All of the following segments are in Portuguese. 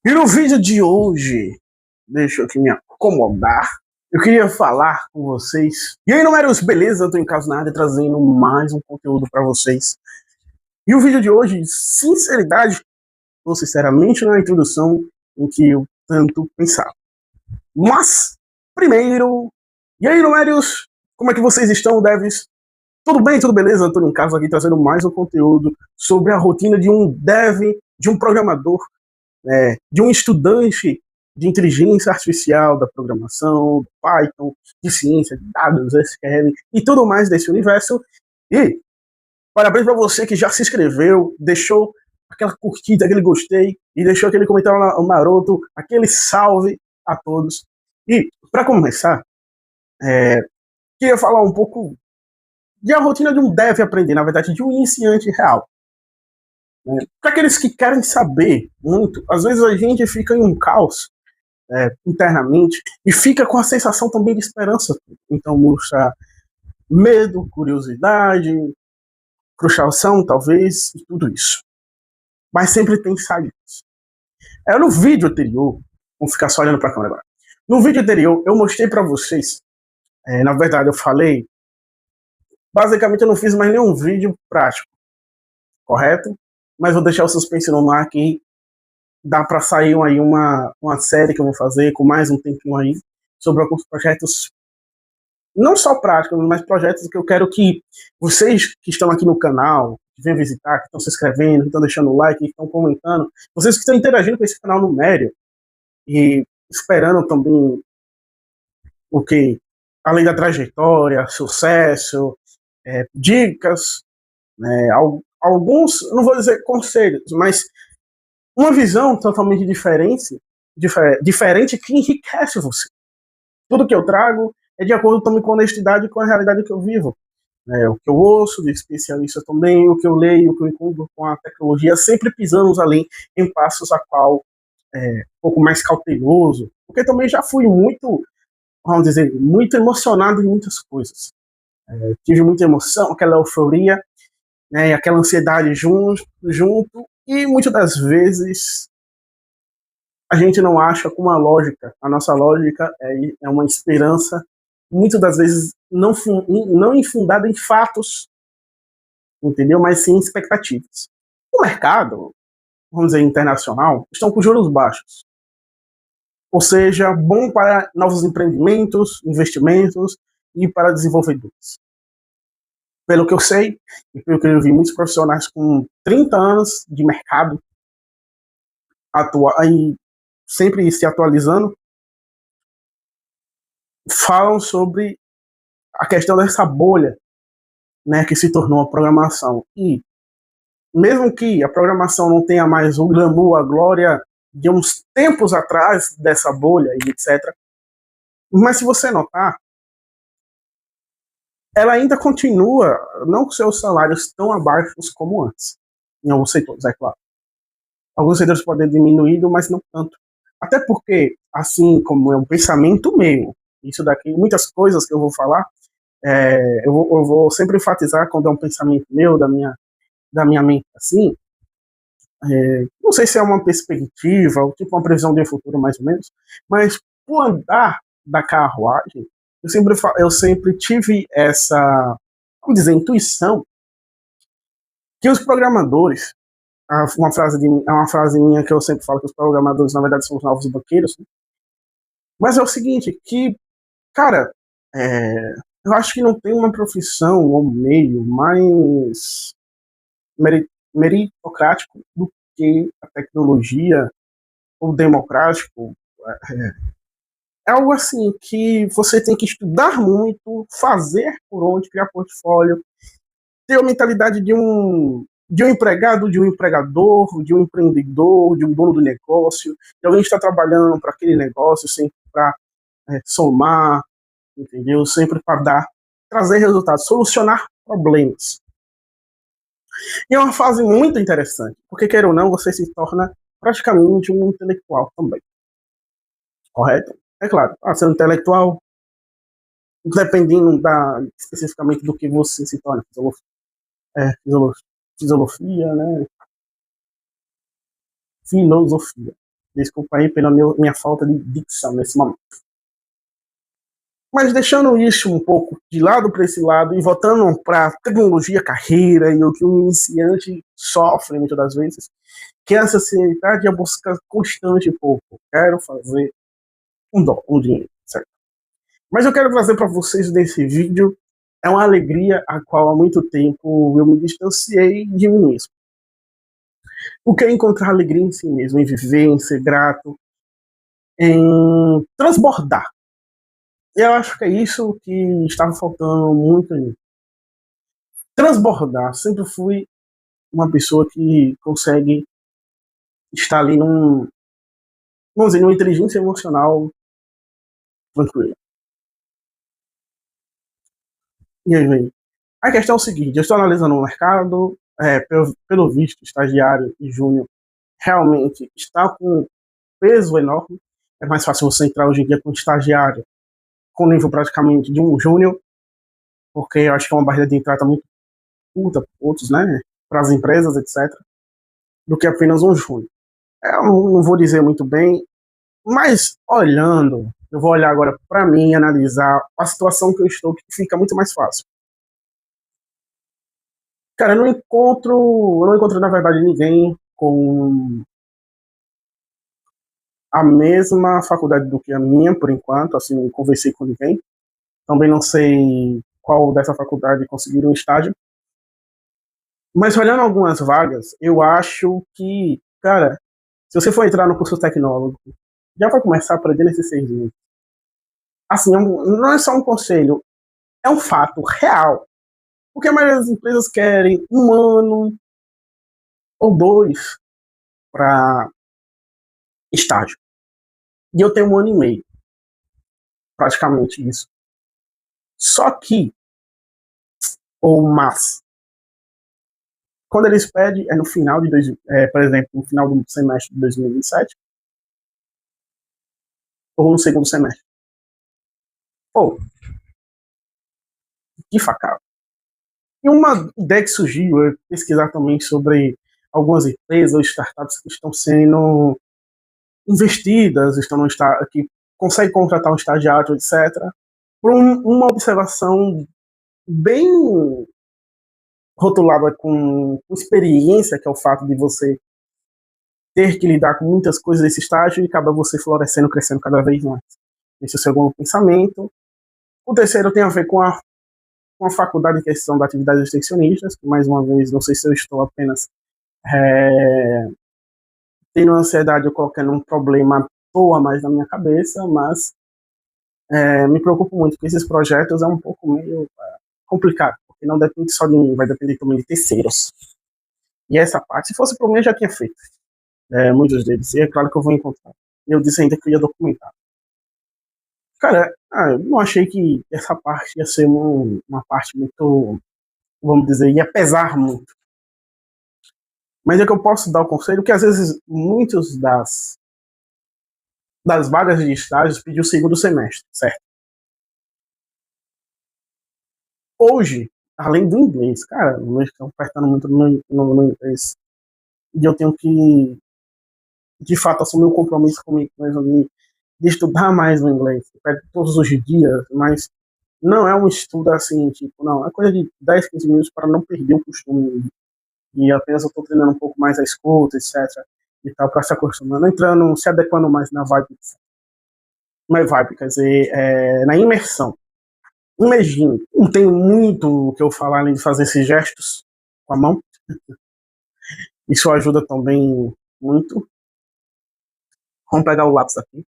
E no vídeo de hoje, deixa eu aqui me acomodar, eu queria falar com vocês. E aí, números, beleza? Eu tô em casa na área trazendo mais um conteúdo para vocês. E o vídeo de hoje, sinceridade, ou sinceramente, não é a introdução em que eu tanto pensava. Mas, primeiro, e aí, números, como é que vocês estão, devs? Tudo bem, tudo beleza? Eu tô em casa aqui trazendo mais um conteúdo sobre a rotina de um dev, de um programador, de um estudante de inteligência artificial, da programação, do Python, de ciência de dados, SQL e tudo mais desse universo. E parabéns para você que já se inscreveu, deixou aquela curtida, aquele gostei e deixou aquele comentário maroto, aquele salve a todos. E para começar, queria falar um pouco de a rotina de um dev aprender, na verdade, de um iniciante real. Para aqueles que querem saber muito, às vezes a gente fica em um caos internamente e fica com a sensação também de esperança. Então mostra medo, curiosidade, frustração, talvez, e tudo isso. Mas sempre tem saídas. No vídeo anterior, vamos ficar só olhando para a câmera agora. No vídeo anterior, eu mostrei para vocês, na verdade, eu falei, basicamente eu não fiz mais nenhum vídeo prático, correto? Mas vou deixar o suspense no ar que dá para sair aí uma série que eu vou fazer com mais um tempinho aí sobre alguns projetos, não só práticos, mas projetos que eu quero que vocês que estão aqui no canal, que vêm visitar, que estão se inscrevendo, que estão deixando o like, que estão comentando, vocês que estão interagindo com esse canal no Médio e esperando também o que, além da trajetória, sucesso, dicas, alguns, não vou dizer conselhos, mas uma visão totalmente diferente que enriquece você. Tudo que eu trago é de acordo também com a honestidade e com a realidade que eu vivo. O que eu ouço de especialistas também, o que eu leio, o que eu encontro com a tecnologia, sempre pisamos além em passos a qual um pouco mais cauteloso, porque também já fui muito, vamos dizer, muito emocionado em muitas coisas. Tive muita emoção, aquela euforia, aquela ansiedade junto, e muitas das vezes a gente não acha com uma lógica. A nossa lógica é uma esperança, muitas das vezes não infundada em fatos, entendeu? Mas sim em expectativas. O mercado, vamos dizer, internacional, estão com juros baixos. Ou seja, bom para novos empreendimentos, investimentos e para desenvolvedores. Pelo que eu sei, e pelo que eu vi, muitos profissionais com 30 anos de mercado e sempre se atualizando, falam sobre a questão dessa bolha, que se tornou a programação. E mesmo que a programação não tenha mais o glamour, a glória de uns tempos atrás dessa bolha e etc., mas se você notar, ela ainda continua, não com seus salários tão abaixos como antes, em alguns setores, é claro. Alguns setores podem ter diminuído, mas não tanto. Até porque, assim como é um pensamento meu, isso daqui, muitas coisas que eu vou falar, eu vou sempre enfatizar quando é um pensamento meu, da minha mente, assim, não sei se é uma perspectiva, ou tipo uma previsão de futuro, mais ou menos, mas por andar da carruagem, eu sempre tive essa, vamos dizer, intuição que os programadores, uma frase minha que eu sempre falo que os programadores, na verdade, são os novos banqueiros, né? Mas é o seguinte, que, cara, eu acho que não tem uma profissão ou meio mais meritocrático do que a tecnologia, ou democrático. É algo assim que você tem que estudar muito, fazer por onde, criar portfólio, ter a mentalidade de um empregado, de um empregador, de um empreendedor, de um dono do negócio, de alguém que está trabalhando para aquele negócio, sempre para somar, entendeu? Sempre para trazer resultados, solucionar problemas. E é uma fase muito interessante, porque, quer ou não, você se torna praticamente um intelectual também. Correto? É claro, sendo intelectual, dependendo especificamente do que você se torna, filosofia, né? Filosofia. Desculpa aí pela minha falta de dicção nesse momento. Mas deixando isso um pouco de lado para esse lado e voltando para tecnologia, carreira e o que o iniciante sofre muitas das vezes, que é essa ansiedade e a busca constante por quero fazer um dinheiro, certo? Mas eu quero trazer para vocês nesse vídeo é uma alegria a qual há muito tempo eu me distanciei de mim mesmo. O que é encontrar alegria em si mesmo, em viver, em ser grato, em transbordar. Eu acho que é isso que estava faltando muito em mim. Transbordar. Sempre fui uma pessoa que consegue estar ali vamos dizer, numa inteligência emocional tranquila. E aí, vem. A questão é o seguinte, eu estou analisando o mercado, pelo visto, estagiário e júnior realmente está com um peso enorme. É mais fácil você entrar hoje em dia com um estagiário com nível praticamente de um júnior, porque eu acho que é uma barreira de entrada muito curta para outros, né? Para as empresas, etc., do que apenas um júnior. Eu não vou dizer muito bem, mas olhando, eu vou olhar agora para mim e analisar a situação que eu estou, que fica muito mais fácil. Cara, eu não encontro na verdade ninguém com a mesma faculdade do que a minha, por enquanto, assim, não conversei com ninguém. Também não sei qual dessa faculdade conseguiram um estágio. Mas olhando algumas vagas, eu acho que, cara, se você for entrar no curso tecnólogo, já vai começar a aprender nesses 6 meses. Assim, não é só um conselho, é um fato real. Porque a maioria das empresas querem 1 ano ou 2 para estágio. E eu tenho 1 ano e meio, praticamente isso. Só que, quando eles pedem, é no final de por exemplo, no final do semestre de 2027, ou no segundo semestre. Pô, que facada. E uma ideia que surgiu é pesquisar também sobre algumas empresas ou startups que estão sendo investidas, que conseguem contratar um estagiário, etc., por uma observação bem rotulada com experiência, que é o fato de você ter que lidar com muitas coisas desse estágio e acaba você florescendo, crescendo cada vez mais. Esse é o segundo pensamento. O terceiro tem a ver com a faculdade em questão da atividades extensionistas, que mais uma vez, não sei se eu estou apenas tendo ansiedade ou colocando um problema à toa mais na minha cabeça, mas me preocupo muito com esses projetos, é um pouco meio complicado, porque não depende só de mim, vai depender também de terceiros. E essa parte, se fosse para mim, eu já tinha feito muitos deles, e é claro que eu vou encontrar. Eu disse ainda que eu ia documentar. Cara, eu não achei que essa parte ia ser uma parte muito, vamos dizer, ia pesar muito. Mas é que eu posso dar o conselho que às vezes muitos das vagas de estágios pediu o segundo semestre, certo? Hoje, além do inglês, cara, o inglês está apertando muito no inglês. E eu tenho que, de fato, assumir um compromisso comigo mesmo de estudar mais o inglês. Eu pego todos os dias, mas não é um estudo assim, tipo, não, é coisa de 10, 15 minutos para não perder o costume. E apenas eu estou treinando um pouco mais a escuta, etc. E tal, para se acostumando, entrando, se adequando mais na vibe. Na vibe, quer dizer, na imersão. Imagine, não tem muito o que eu falar além de fazer esses gestos com a mão. Isso ajuda também muito. Vamos pegar o lápis aqui.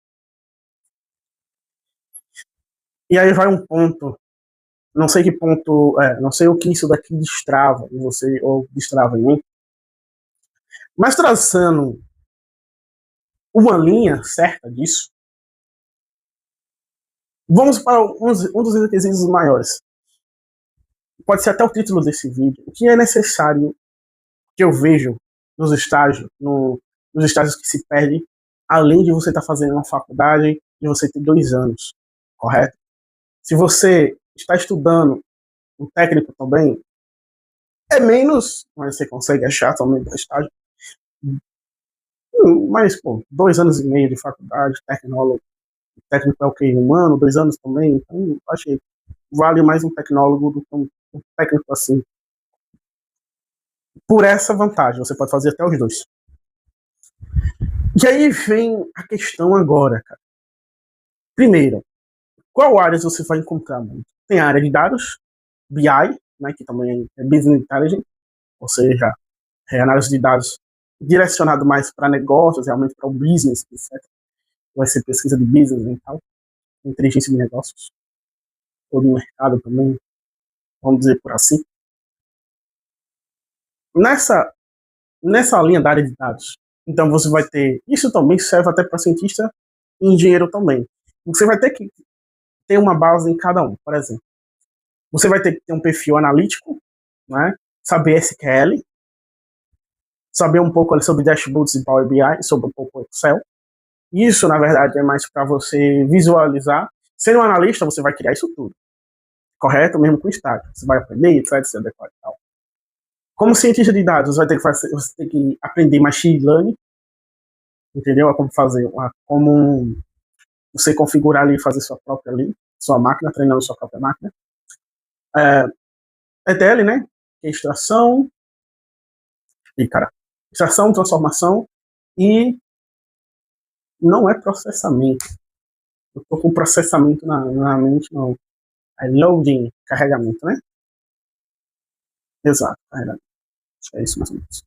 E aí vai um ponto, não sei que ponto, não sei o que isso daqui destrava em você ou destrava em mim, mas traçando uma linha certa disso, vamos para um dos requisitos maiores. Pode ser até o título desse vídeo. O que é necessário que eu vejo nos estágios, nos estágios que se perdem, além de você estar fazendo uma faculdade e você ter 2 anos, correto? Se você está estudando um técnico também, é menos, mas você consegue achar também no estágio, Mas, pô, 2 anos e meio de faculdade, tecnólogo, técnico é o que? Um ano, 2 anos também, então acho que vale mais um tecnólogo do que um técnico assim. Por essa vantagem, você pode fazer até os dois. E aí vem a questão agora, cara. Primeiro, qual áreas você vai encontrar muito? Tem a área de dados, BI, né, que também é Business Intelligence, ou seja, é análise de dados direcionado mais para negócios, realmente para o business, etc. Vai ser pesquisa de business e tal, inteligência de negócios, ou de mercado também, vamos dizer por assim. Nessa, nessa linha da área de dados, então você vai ter, isso também serve até para cientista e engenheiro também. Você vai ter que ter uma base em cada um, por exemplo. Você vai ter que ter um perfil analítico, né? Saber SQL, saber um pouco ali sobre dashboards e Power BI, sobre um pouco Excel. Isso, na verdade, é mais para você visualizar. Sendo um analista, você vai criar isso tudo, correto? Mesmo com estágio. Você vai aprender, etc, se adequar e tal. Como cientista de dados, você tem que aprender machine learning, entendeu? Como fazer, como você configurar ali, fazer sua própria ali, sua máquina, treinando sua própria máquina. É, ETL, né? Extração, e cara, extração, transformação e não é processamento. Eu tô com processamento na mente, não. É loading, carregamento, né? Exato, carregamento. É isso mais ou menos.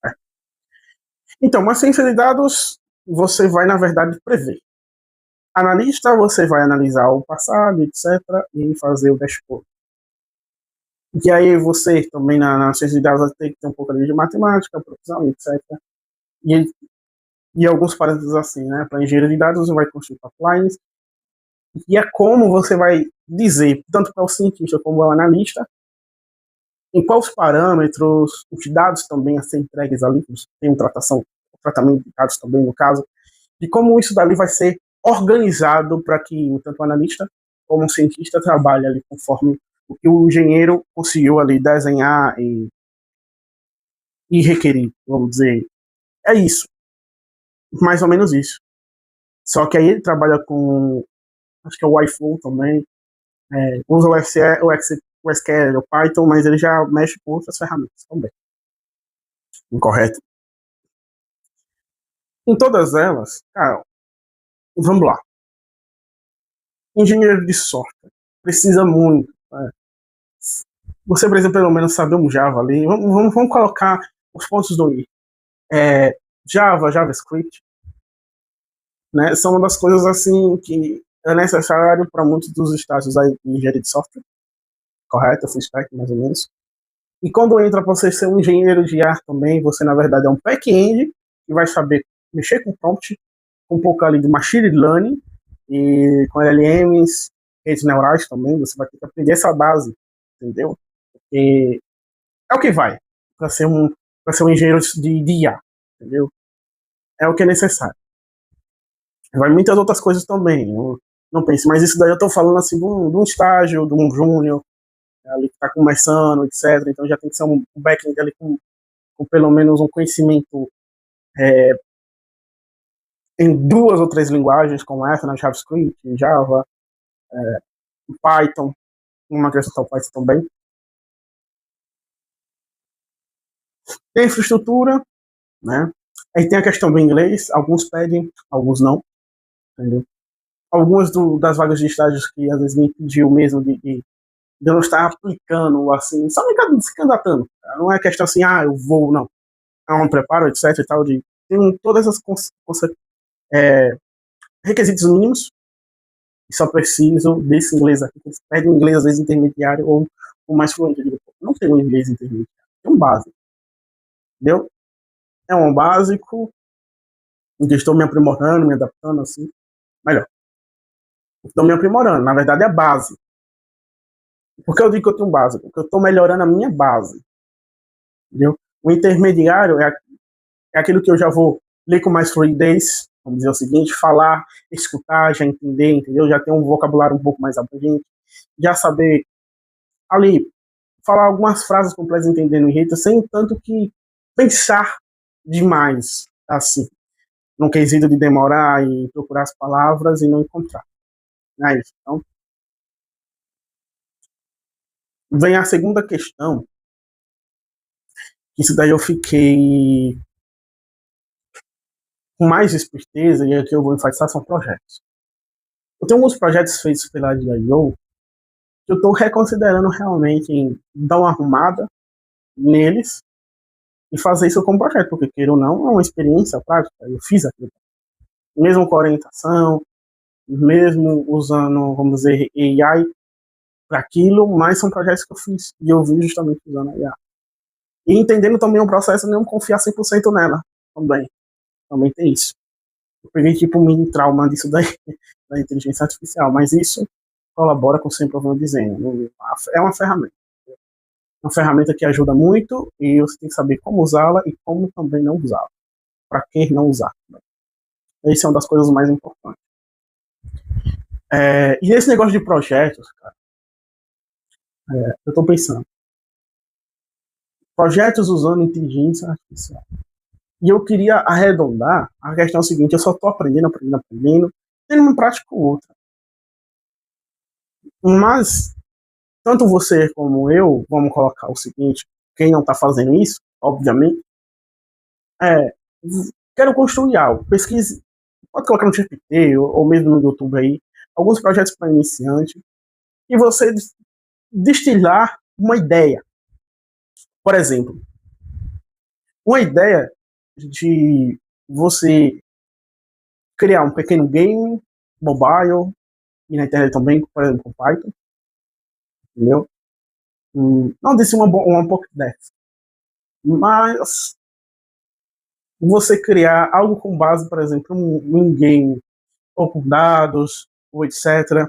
É. Então, uma ciência de dados, você vai, na verdade, prever. Analista, você vai analisar o passado, etc., e fazer o dashboard. E aí você também na ciência de dados tem que ter um pouco de matemática, profissão, etc. E, e alguns parâmetros assim, né? Para engenheiro de dados, você vai construir pipelines. E é como você vai dizer, tanto para o cientista como para o analista, em quais parâmetros, os dados também a ser entregues ali, tem um tratamento de dados também, no caso, de como isso dali vai ser organizado para que tanto o analista como o cientista trabalhe ali conforme o que o engenheiro conseguiu ali desenhar e requerir, vamos dizer. É isso, mais ou menos isso. Só que aí ele trabalha com, acho que é o iFlow também, usa o SQL, o Python, mas ele já mexe com outras ferramentas também. Incorreto? Em todas elas, cara, vamos lá. Engenheiro de software precisa muito. Você precisa pelo menos saber um Java ali. Vamos colocar os pontos do I. Java, JavaScript, né? São uma das coisas assim que é necessário para muitos dos estágios aí de engenharia de software. Correto? Full stack, mais ou menos. E quando entra para você ser um engenheiro de ar também, você na verdade é um back-end que vai saber mexer com prompt, com um pouco ali de machine learning e com LLMs, redes neurais também, você vai ter que aprender essa base, entendeu? E é o que vai para ser um engenheiro de IA, entendeu? É o que é necessário. Vai muitas outras coisas também, não pense, mas isso daí eu estou falando assim de um estágio, de um júnior, ali que está começando, etc. Então já tem que ser um back-end ali com pelo menos um conhecimento em 2 ou 3 linguagens, como essa, na JavaScript, Java, Python, uma acrescentar o Python também. Tem a infraestrutura, né? Aí tem a questão do inglês, alguns pedem, alguns não, entendeu? Algumas das vagas de estágios que às vezes me pediu mesmo de eu não estar aplicando, assim, só me se candidatando. Não é questão assim, eu vou, não. É um preparo, etc e tal, tem todas essas requisitos mínimos e só preciso desse inglês aqui. Eles pedem um inglês, às vezes, intermediário ou o mais fluente. Eu digo, não tem um inglês intermediário, tem um básico, entendeu? É um básico, em que estou me aprimorando, me adaptando, assim, melhor. Estou me aprimorando, na verdade é a base. Por que eu digo que eu tenho um básico? Porque eu estou melhorando a minha base, entendeu? O intermediário é aquilo que eu já vou ler com mais fluidez, vamos dizer o seguinte, falar, escutar, já entender, entendeu? Já ter um vocabulário um pouco mais abrangente, já saber ali falar algumas frases completas entendendo o enredo, sem tanto que pensar demais assim, no quesito de demorar e procurar as palavras e não encontrar. É isso. Então, vem a segunda questão, que isso daí eu fiquei com mais esperteza, e aqui eu vou enfatizar, são projetos. Eu tenho alguns projetos feitos pela DIO que eu estou reconsiderando realmente em dar uma arrumada neles e fazer isso como projeto, porque queira ou não, é uma experiência prática. Eu fiz aquilo. Mesmo com orientação, mesmo usando, vamos dizer, AI para aquilo, mas são projetos que eu fiz e eu vi justamente usando a IA. E entendendo também o processo, não confiar 100% nela também. Também tem isso. Eu peguei tipo um mini trauma disso daí, da inteligência artificial, mas isso colabora com sempre o que eu venho dizendo. É uma ferramenta. Uma ferramenta que ajuda muito e você tem que saber como usá-la e como também não usá-la. Para que não usar? Essa é uma das coisas mais importantes. E nesse negócio de projetos, cara, eu estou pensando. Projetos usando inteligência artificial. E eu queria arredondar a questão seguinte: eu só estou aprendendo, tendo um prático outra. Mas, tanto você como eu, vamos colocar o seguinte: quem não está fazendo isso, obviamente, é, quero construir algo. Pesquise, pode colocar no GPT ou mesmo no YouTube aí, alguns projetos para iniciante, e você destilar uma ideia. Por exemplo, uma ideia de você criar um pequeno game mobile e na internet também, por exemplo, com Python, entendeu? Não disse uma Pokédex, mas você criar algo com base, por exemplo, um in-game, ou com dados, ou etc.,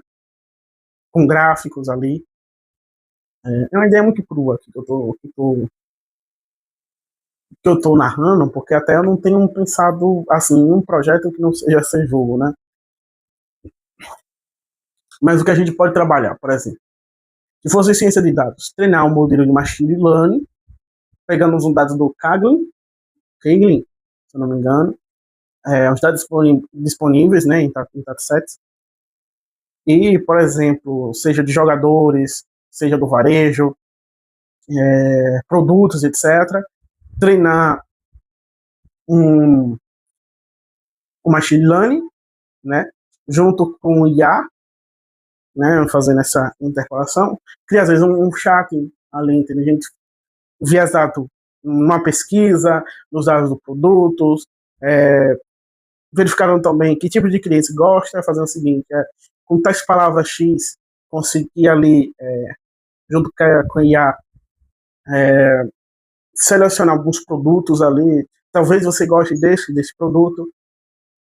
com gráficos ali. É uma ideia muito crua que eu tô narrando, porque até eu não tenho pensado assim em um projeto que não seja ser jogo, né? Mas o que a gente pode trabalhar, por exemplo, se fosse ciência de dados, treinar um modelo de machine learning, pegando os dados do Kaglin, se eu não me engano, os dados disponíveis, né, em datasets, e, por exemplo, seja de jogadores, seja do varejo, produtos, etc., treinar um, um machine learning, né, junto com o IA, né, fazendo essa interpolação, cria às vezes um chat ali inteligente, viesado numa pesquisa, nos dados dos produtos, verificaram também que tipo de cliente gosta, fazendo o seguinte, com tais palavras X, conseguir ali, junto com a IA, selecionar alguns produtos ali, talvez você goste desse produto,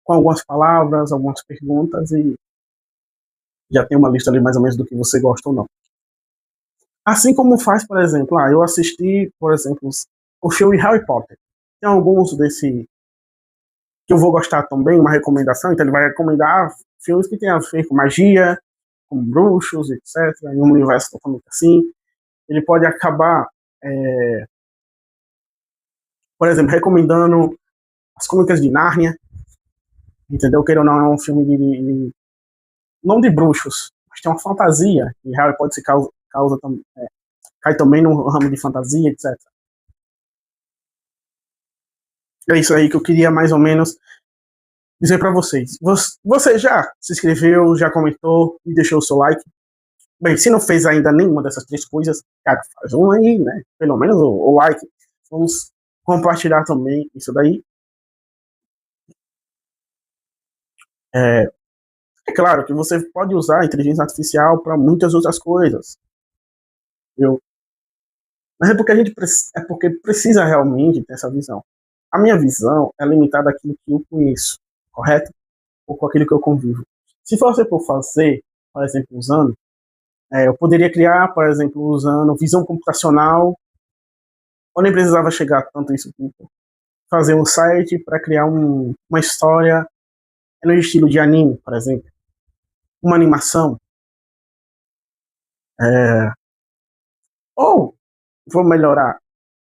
com algumas palavras, algumas perguntas, e já tem uma lista ali mais ou menos do que você gosta ou não. Assim como faz, por exemplo, eu assisti, por exemplo, o filme Harry Potter. Tem alguns desse que eu vou gostar também, uma recomendação, então ele vai recomendar filmes que tem a ver com magia, com bruxos, etc., em um universo totalmente assim. Ele pode acabar, por exemplo, recomendando As Crônicas de Nárnia, entendeu? Queira ou não, é um filme não de bruxos, mas tem uma fantasia, e Harry Potter se causa cai também no ramo de fantasia, etc. É isso aí que eu queria mais ou menos dizer para vocês. Você já se inscreveu, já comentou e deixou o seu like? Bem, se não fez ainda nenhuma dessas três coisas, cara, faz um aí, né? Pelo menos o like. Vamos compartilhar também isso daí. É, é claro que você pode usar a inteligência artificial para muitas outras coisas, viu? Mas é porque precisa realmente ter essa visão. A minha visão é limitada àquilo que eu conheço, correto? Ou com aquilo que eu convivo. Se fosse por fazer, por exemplo, usando, eu poderia criar, por exemplo, usando visão computacional, ou nem precisava chegar tanto isso, fazer um site para criar uma história no estilo de anime, por exemplo, uma animação, é, ou vou melhorar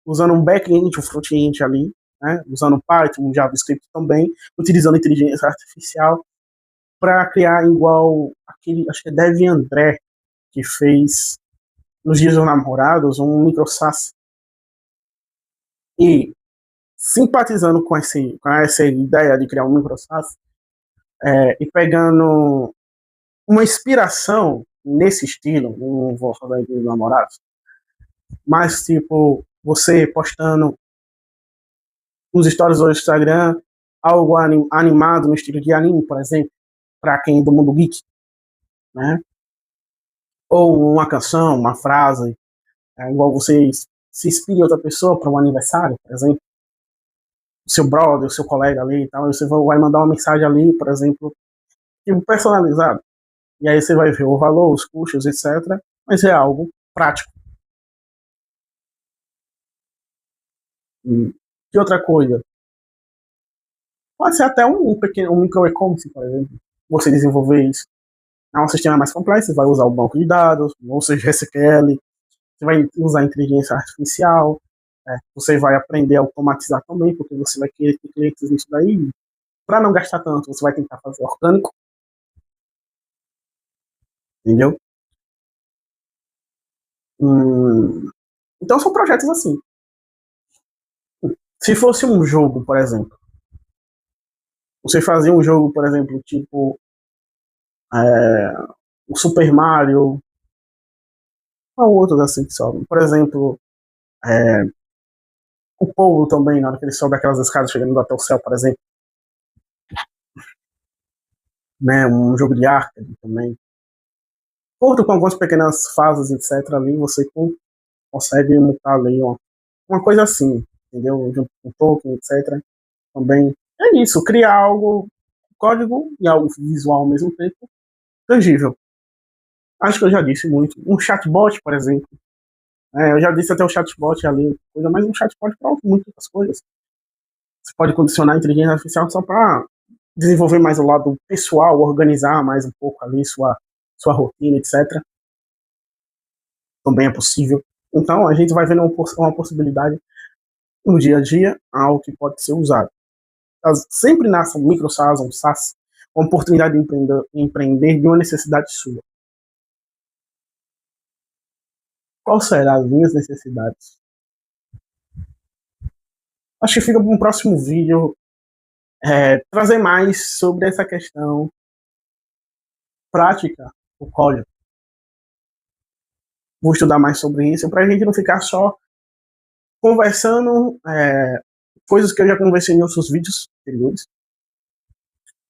usando um back-end, um front-end ali, né, usando Python, JavaScript também, utilizando inteligência artificial para criar igual aquele, acho que é Dev André, que fez nos Dias dos Namorados um micro SaaS. E simpatizando com essa ideia de criar um micro SaaS, e pegando uma inspiração nesse estilo, não vou falar de namorados, mas tipo, você postando nos stories do Instagram algo animado no estilo de anime, por exemplo, para quem é do mundo geek, né? Ou uma canção, uma frase, igual você se inspira em outra pessoa para um aniversário, por exemplo, o seu brother, o seu colega ali e tal, e você vai mandar uma mensagem ali, por exemplo, tipo, personalizado. E aí você vai ver o valor, os custos, etc. Mas é algo prático. Que outra coisa? Pode ser até um pequeno um micro e-commerce, por exemplo. Você desenvolver isso. É um sistema mais complexo, você vai usar o banco de dados, ou seja, SQL, você vai usar inteligência artificial, você vai aprender a automatizar também, porque você vai querer ter clientes nisso daí. Para não gastar tanto, você vai tentar fazer orgânico, entendeu? Então são projetos assim. Se fosse um jogo, por exemplo, você fazia um jogo, por exemplo, tipo é, o Super Mario, ou outros assim que sobem. Por exemplo, é, o povo também, na hora que ele sobe aquelas escadas chegando até o céu, por exemplo, né, um jogo de arcade também. Curto com algumas pequenas fases, etc. ali, você consegue montar ali uma coisa assim, entendeu? Junto com Tolkien, etc. Também é isso, criar algo, código e algo visual ao mesmo tempo, tangível. Acho que eu já disse muito. Um chatbot, por exemplo. Eu já disse até o chatbot ali, coisa, mas um chatbot para muitas coisas. Você pode condicionar a inteligência artificial só para desenvolver mais o lado pessoal, organizar mais um pouco ali sua rotina, etc. Também é possível. Então, a gente vai vendo uma possibilidade no dia a dia, algo que pode ser usado. Sempre nasce um micro SaaS, um SaaS, uma oportunidade de empreender de uma necessidade sua. Qual será as minhas necessidades? Acho que fica para um próximo vídeo trazer mais sobre essa questão prática do código. Vou estudar mais sobre isso para a gente não ficar só conversando coisas que eu já conversei em outros vídeos anteriores.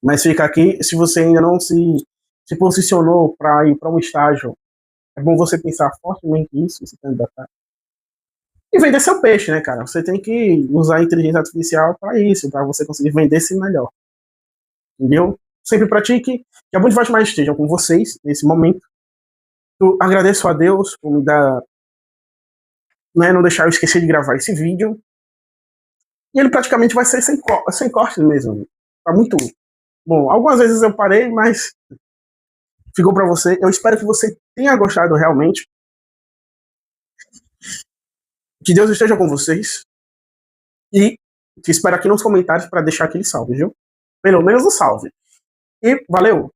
Mas fica aqui, se você ainda não se posicionou para ir para um estágio, é bom você pensar fortemente nisso, se candidatar. E vender seu peixe, né, cara? Você tem que usar a inteligência artificial para isso, para você conseguir vender-se melhor. Entendeu? Sempre pratique, que a Bom de Fátima esteja com vocês nesse momento. Eu agradeço a Deus por me dar, né, não deixar eu esquecer de gravar esse vídeo. E ele praticamente vai ser sem cortes mesmo. Tá muito bom. Algumas vezes eu parei, mas ficou para você. Eu espero que você tenha gostado realmente. Que Deus esteja com vocês. E te espero aqui nos comentários para deixar aquele salve, viu? Pelo menos o salve. E valeu!